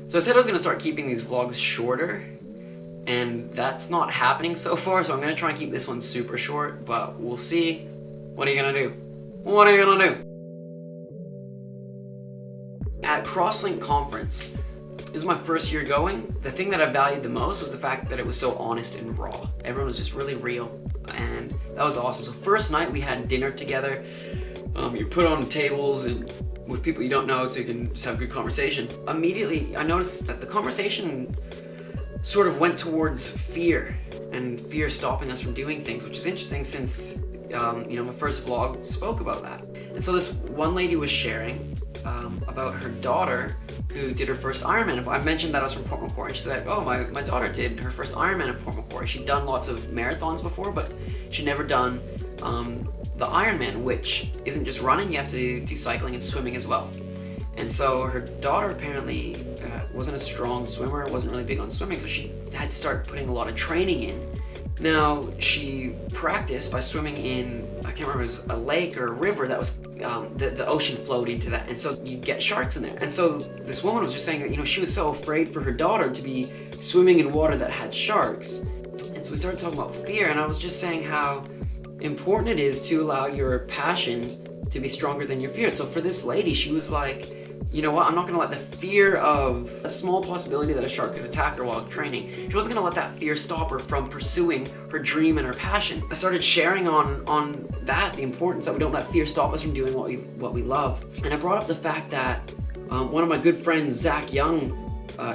So I said I was going to start keeping these vlogs shorter, and that's not happening so far, so I'm going to try and keep this one super short, but we'll see. What are you going to do? What are you going to do? At Crosslink Conference, this was my first year going. The thing that I valued the most was the fact that it was so honest and raw. Everyone was just really real, and that was awesome. So first night we had dinner together. You put on tables and with people you don't know so you can just have a good conversation. Immediately I noticed that the conversation sort of went towards fear, and fear stopping us from doing things, which is interesting since my first vlog spoke about that. And so this one lady was sharing about her daughter who did her first Ironman. I mentioned that I was from Port Macquarie, and she said, oh, my daughter did her first Ironman at Port Macquarie. She'd done lots of marathons before, but she'd never done the Ironman, which isn't just running, you have to do cycling and swimming as well. And so her daughter apparently wasn't a strong swimmer, wasn't really big on swimming, so she had to start putting a lot of training in. Now, she practiced by swimming in, I can't remember, it was a lake or a river that was, the ocean flowed into that, and so you'd get sharks in there. And so this woman was just saying that, she was so afraid for her daughter to be swimming in water that had sharks. And so we started talking about fear, and I was just saying how important it is to allow your passion to be stronger than your fear. So for this lady, she was like, you know what, I'm not gonna let the fear of a small possibility that a shark could attack her while training, she wasn't gonna let that fear stop her from pursuing her dream and her passion. I started sharing on that, the importance that we don't let fear stop us from doing what we love. And I brought up the fact that one of my good friends, Zach Young,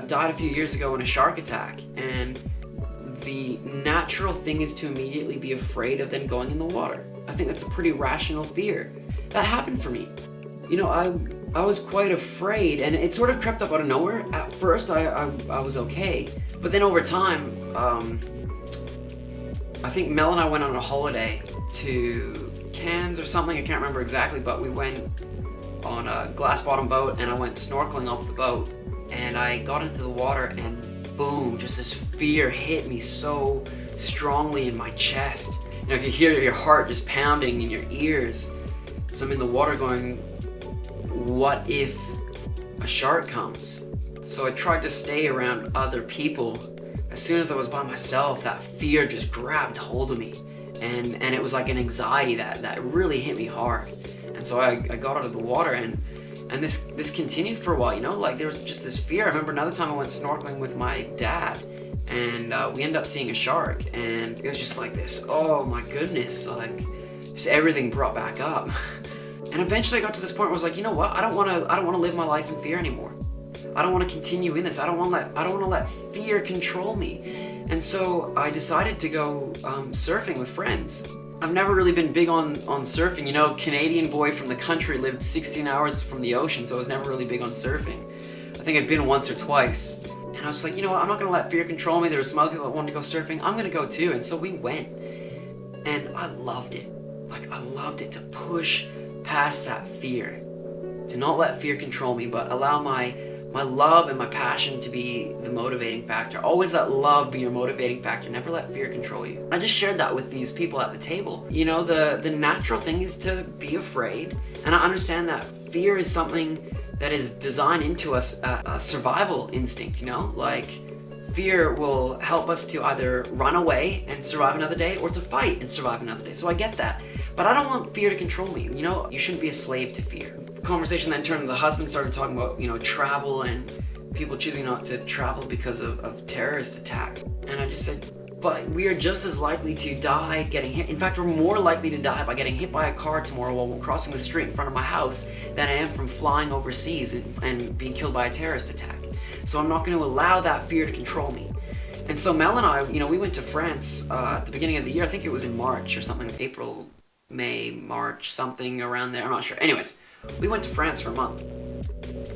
died a few years ago in a shark attack, and the natural thing is to immediately be afraid of then going in the water. I think that's a pretty rational fear. That happened for me. I was quite afraid, and it sort of crept up out of nowhere. At first, I was okay, but then over time, I think Mel and I went on a holiday to Cairns or something, I can't remember exactly, but we went on a glass bottom boat, and I went snorkeling off the boat, and I got into the water, and boom, just this fear hit me so strongly in my chest. You could hear your heart just pounding in your ears. So I'm in the water going, what if a shark comes? So I tried to stay around other people. As soon as I was by myself, that fear just grabbed hold of me. And it was like an anxiety that really hit me hard. And so I got out of the water, and this continued for a while, like there was just this fear. I remember another time I went snorkeling with my dad, and we ended up seeing a shark, and it was just like this, oh my goodness, like just everything brought back up. And eventually I got to this point where I was like, you know what, I don't want to live my life in fear anymore. I don't want to continue in this. I don't want to let fear control me. And so I decided to go surfing with friends. I've never really been big on surfing. Canadian boy from the country, lived 16 hours from the ocean, so I was never really big on surfing. I think I'd been once or twice. And I was like, you know what, I'm not going to let fear control me. There were some other people that wanted to go surfing. I'm going to go too. And so we went. And I loved it. Like, I loved it to push past that fear. To not let fear control me, but allow my love and my passion to be the motivating factor. Always let love be your motivating factor. Never let fear control you. I just shared that with these people at the table. The natural thing is to be afraid. And I understand that fear is something that is designed into us, a survival instinct, Like, fear will help us to either run away and survive another day, or to fight and survive another day. So I get that. But I don't want fear to control me. You shouldn't be a slave to fear. The conversation then turned, the husband started talking about, travel and people choosing not to travel because of terrorist attacks. And I just said, but we are just as likely to die getting hit. In fact, we're more likely to die by getting hit by a car tomorrow while we're crossing the street in front of my house than I am from flying overseas and being killed by a terrorist attack. So I'm not going to allow that fear to control me. And so Mel and I, we went to France at the beginning of the year. I think it was in March or something, April, May, March, something around there. I'm not sure. Anyways, we went to France for a month.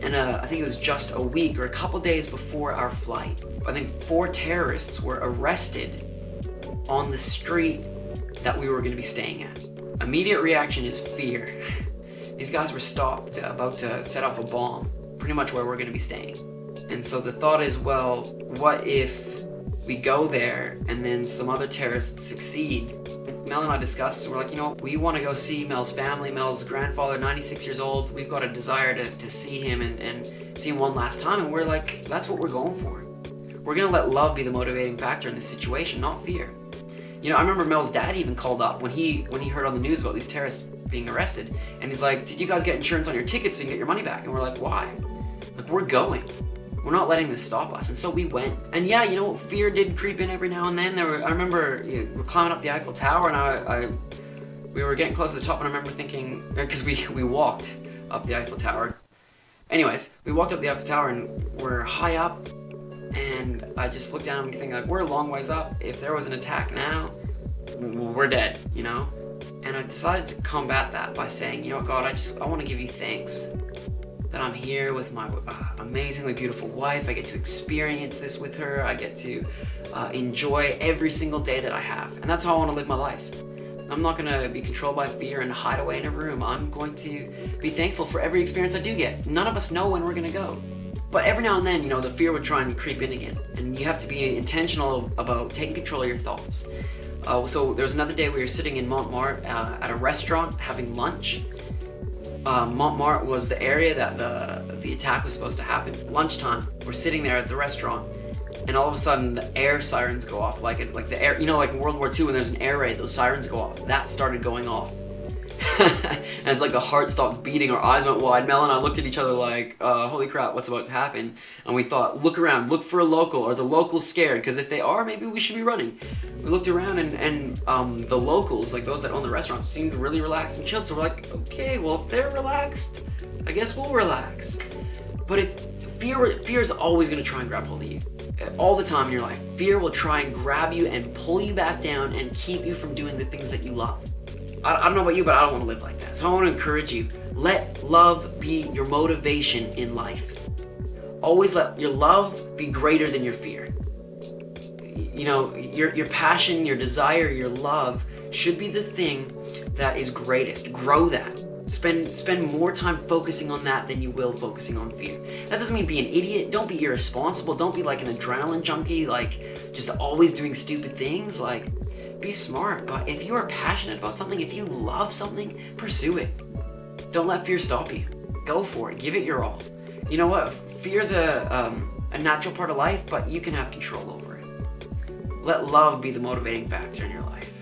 And I think it was just a week or a couple days before our flight. I think 4 terrorists were arrested on the street that we were going to be staying at. Immediate reaction is fear. These guys were stopped, about to set off a bomb, pretty much where we're going to be staying. And so the thought is, well, what if we go there and then some other terrorists succeed? Mel and I discussed this. We're like, we want to go see Mel's family. Mel's grandfather, 96 years old. We've got a desire to see him and see him one last time. And we're like, that's what we're going for. We're going to let love be the motivating factor in this situation, not fear. I remember Mel's dad even called up when he heard on the news about these terrorists being arrested. And he's like, did you guys get insurance on your tickets so you can get your money back? And we're like, why? Like, we're going. We're not letting this stop us. And so we went. And yeah, fear did creep in every now and then. I remember we're climbing up the Eiffel Tower, and we were getting close to the top, and I remember thinking, because we walked up the Eiffel Tower. Anyways, we walked up the Eiffel Tower, and we're high up, and I just looked down and thinking, like, we're a long ways up. If there was an attack now, we're dead, And I decided to combat that by saying, God, I want to give you thanks that I'm here with my amazingly beautiful wife. I get to experience this with her. I get to enjoy every single day that I have. And that's how I want to live my life. I'm not going to be controlled by fear and hide away in a room. I'm going to be thankful for every experience I do get. None of us know when we're going to go. But every now and then, the fear would try and creep in again. And you have to be intentional about taking control of your thoughts. So there was another day we were sitting in Montmartre at a restaurant having lunch. Montmartre was the area that the attack was supposed to happen. Lunchtime, we're sitting there at the restaurant, and all of a sudden the air sirens go off, like the air, like in World War II when there's an air raid, those sirens go off. That started going off. And it's like the heart stopped beating, our eyes went wide. Mel and I looked at each other like, holy crap, what's about to happen? And we thought, look around, look for a local. Are the locals scared? Because if they are, maybe we should be running. We looked around, and the locals, like those that own the restaurants, seemed really relaxed and chilled. So we're like, okay, well, if they're relaxed, I guess we'll relax. But fear is always going to try and grab hold of you. All the time in your life, fear will try and grab you and pull you back down and keep you from doing the things that you love. I don't know about you, but I don't want to live like that. So I want to encourage you, let love be your motivation in life. Always let your love be greater than your fear. Your passion, your desire, your love should be the thing that is greatest. Grow that. Spend more time focusing on that than you will focusing on fear. That doesn't mean be an idiot. Don't be irresponsible. Don't be like an adrenaline junkie, like just always doing stupid things. Like, be smart. But if you are passionate about something, if you love something, pursue it. Don't let fear stop you. Go for it. Give it your all. You know what? Fear's a natural part of life, but you can have control over it. Let love be the motivating factor in your life.